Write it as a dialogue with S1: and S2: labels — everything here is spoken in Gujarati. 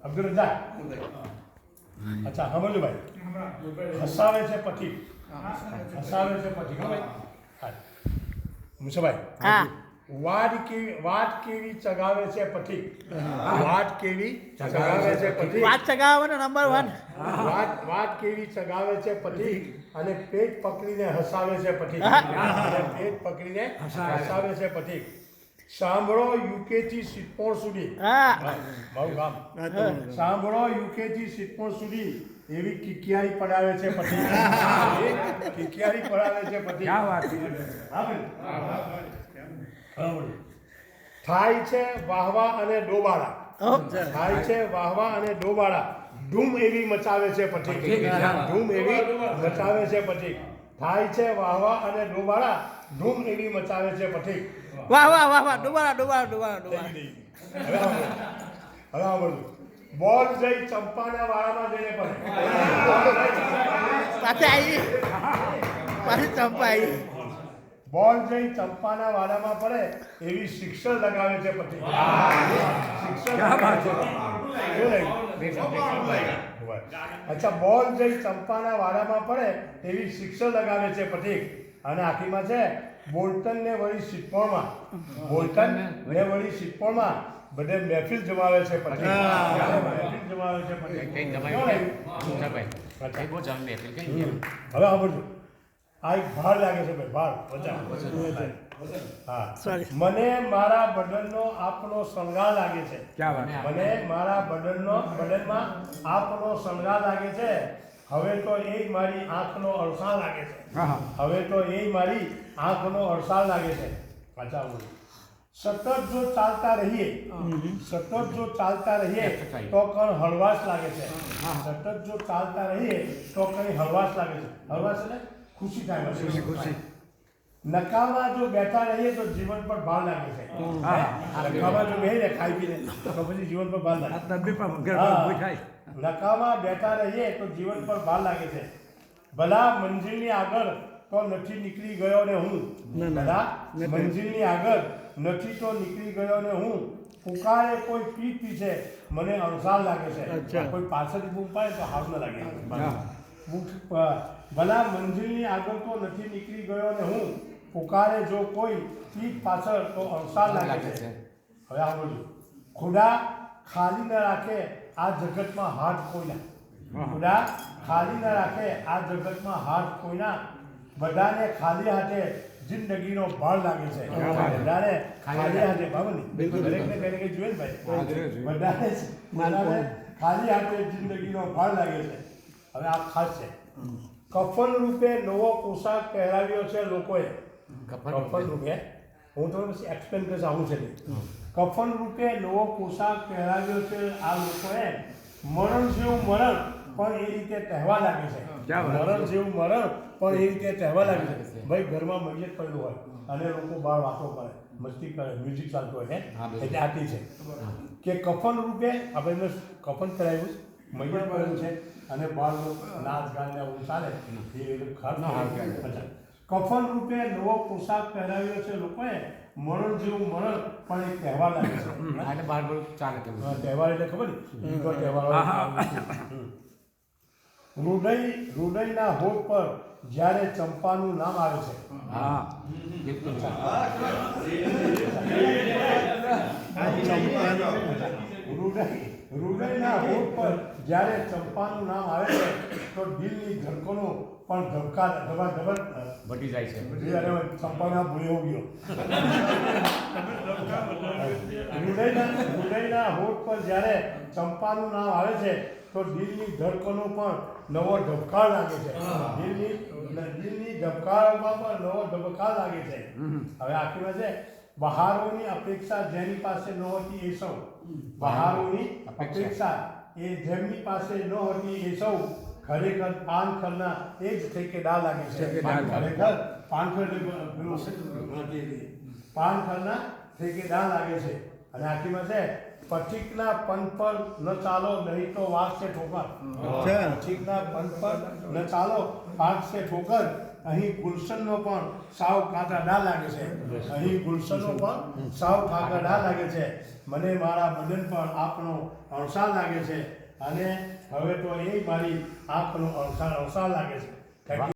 S1: અબ્દુલ રજાક અચ્છા સમજો ભાઈ હસાવે છે પછી હસાવે છે પછી મુસાભાઈ
S2: હા
S1: વાત કેવી ચગાવે છે પછી વાત કેવી ચગાવે છે પછી
S2: વાત ચગાવવાનો નંબર 1
S1: વાત કેવી ચગાવે છે પછી અને પેટ પકડીને હસાવે છે પછી અને પેટ પકડીને હસાવે છે પછી સાંભળો યુકે થી સિત્તોર સુધી મારું ગામ સાંભળો યુકે થી સિત્તોર સુધી એવી કિકિયારી પડાવે છે પછી કિકિયારી પડાવે છે પછી થાય છે વાહવા અને ડોબાળા થાય છે વાહવા અને ડોબાળા ધૂમ એવી મચાવે છે પછી ધૂમ એવી મચાવે છે પછી થાય છે વાહવા અને ડોબાળા ધૂમ એવી મચાવે છે પછી
S2: વાહ વાહ વાહ વાહ ડુબાડા
S1: હવે બોલ જઈ ચંપાના વાળામાં જઈને પડે
S2: પાછી ચંપા આવી
S1: બોલ જઈ ચંપાના વાડામાં પડે એવી શિક્ષણ લગાવે છે પછી અચ્છા બોલ જઈ ચંપાના વાડામાં પડે એવી શિક્ષણ લગાવે છે પછી અને આખીમાં છે બોલ્ટન ને વળી સિત્તોરમાં બોલ્ટન ને વળી સિત્તોરમાં બધે મહેફિલ જમાવે છે પછી મહેફિલ જમાવે છે પછી હવે સાંભળજો આ એક ભાર લાગે છે ભાઈ ભાર હા મને મારા બદનનો આપનો શણગાર લાગે છે મને મારા બદનમાં આપનો શણગાર લાગે છે હવે તો એ મારી આંખનો અળસાણ લાગે છે હવે તો એ મારી આંખનો અળસાણ લાગે છે પાછા સતત જો ચાલતા રહીએ તો કણ હળવાશ લાગે છે સતત જો ચાલતા રહીએ તો કઈ હળવાશ લાગે છે હળવાશ એટલે ખુશી થાય ખુશી નકામાં જો બેઠા રહીએ તો જીવન પર ભાર લાગે છે નકામાં જો બેહીને ખાઈ પીને તો પછી જીવન પર ભાર લાગે નકામાં બેઠા રહીએ તો જીવન પર ભાર લાગે છે ભલા મંજિલની આગળ તો નથી નીકળી ગયો ને હું ભલા મંજિલની આગળ નથી તો નીકળી ગયો ને હું પુકારે કોઈ પીઠ પીછે મને અણસાર લાગે છે કોઈ પાછળ બૂમ પાડે તો હાવ ન લાગે ભલા મંજિલની આગળ તો નથી નીકળી ગયો ને હું પુકારે જો કોઈ પીઠ પાછળ તો અણસાર લાગે છે હવે આ બોલું ખુદા ખાલી ન રાખે આ જગતમાં હાથ કોઈના ખુદા ખાલી ન રાખે આ જગતમાં હાથ કોઈના બધાને ખાલી હાથે જિંદગીનો ભાર લાગે છે બધાને ખાલી હાથે બાબુની દરેકને કઈ ને કઈ જોઈએ ને ભાઈ બધાને ખાલી હાથે જિંદગીનો ભાર લાગે છે હવે આ ખાસ છે કફન રૂપે નવો પોશાક પહેરાવ્યો છે લોકોએ કફન રૂપે હું તમને પછી એક્સપ્લેન કરીશ આવું છે કફન રૂપે નવો પોશાક પહેરાવ્યો છે આ લોકોએ મરણ જેવું મરણ પણ એ રીતે કહેવા લાગે છે મરણ જેવું મરણ પણ એ રીતે કહેવા લાગે છે ભાઈ ઘરમાં મૈયત પડેલું હોય અને લોકો બહાર વાતો કરે મસ્તી કરે મ્યુઝિક ચાલતું હોય એટલે આથી છે કે કફન રૂપે આપણે કફન કરાવ્યું મૈયત પડેલું છે અને બહારનો નાચ ગાન ને એવું ચાલે એ કફન રૂપે નવો પોશાક પહેરાવ્યો છે લોકોએ મરણ જેવું મરણ પણ એ તહેવાર લાગે છે તહેવાર એટલે ખબર ને તહેવાર હૃદયના હોઠ પર જ્યારે ચંપાનું નામ આવે છે હૃદયના હોઠ પર જ્યારે ચંપાનું નામ આવે છે તો દિલની ધડકનો પણ ધબકા ધબા
S3: ઘટી જાય છે
S1: ચંપાના ભૂલ્યો ગયો હૃદયના હોઠ પર જ્યારે ચંપાનું નામ આવે છે તો દિલની ધડકનો પણ નવો ધબકાર લાગે છે દિલની ધબકારોમાં પણ નવો ધબકાર લાગે છે હવે આખીમાં છે બહારોની અપેક્ષા જેની પાસે નહોતી એ સૌ બહારોની અપેક્ષા એ જેમની પાસે નહોતી એ સૌ ખરેખર પાનખરના એ જ ઠેકેદાર લાગે છે ખરેખર પાનખરના ઠેકેદાર લાગે છે અને આખીમાં છે પથિકના પંથ પર ન ચાલો નહીં તો વાગશે ઠોકર પથિકના પંથ પર ન ચાલો વાગશે ઠોકર અહીં ગુલશનનો પણ સાવ કાંટાદાર લાગે છે અહીં ગુલશનનો પણ સાવ કાંટાદાર લાગે છે મને મારા બદન પર આપનો અણસાર લાગે છે અને હવે તો એ મારી આંખનો અણસાર લાગે છે. Thank you.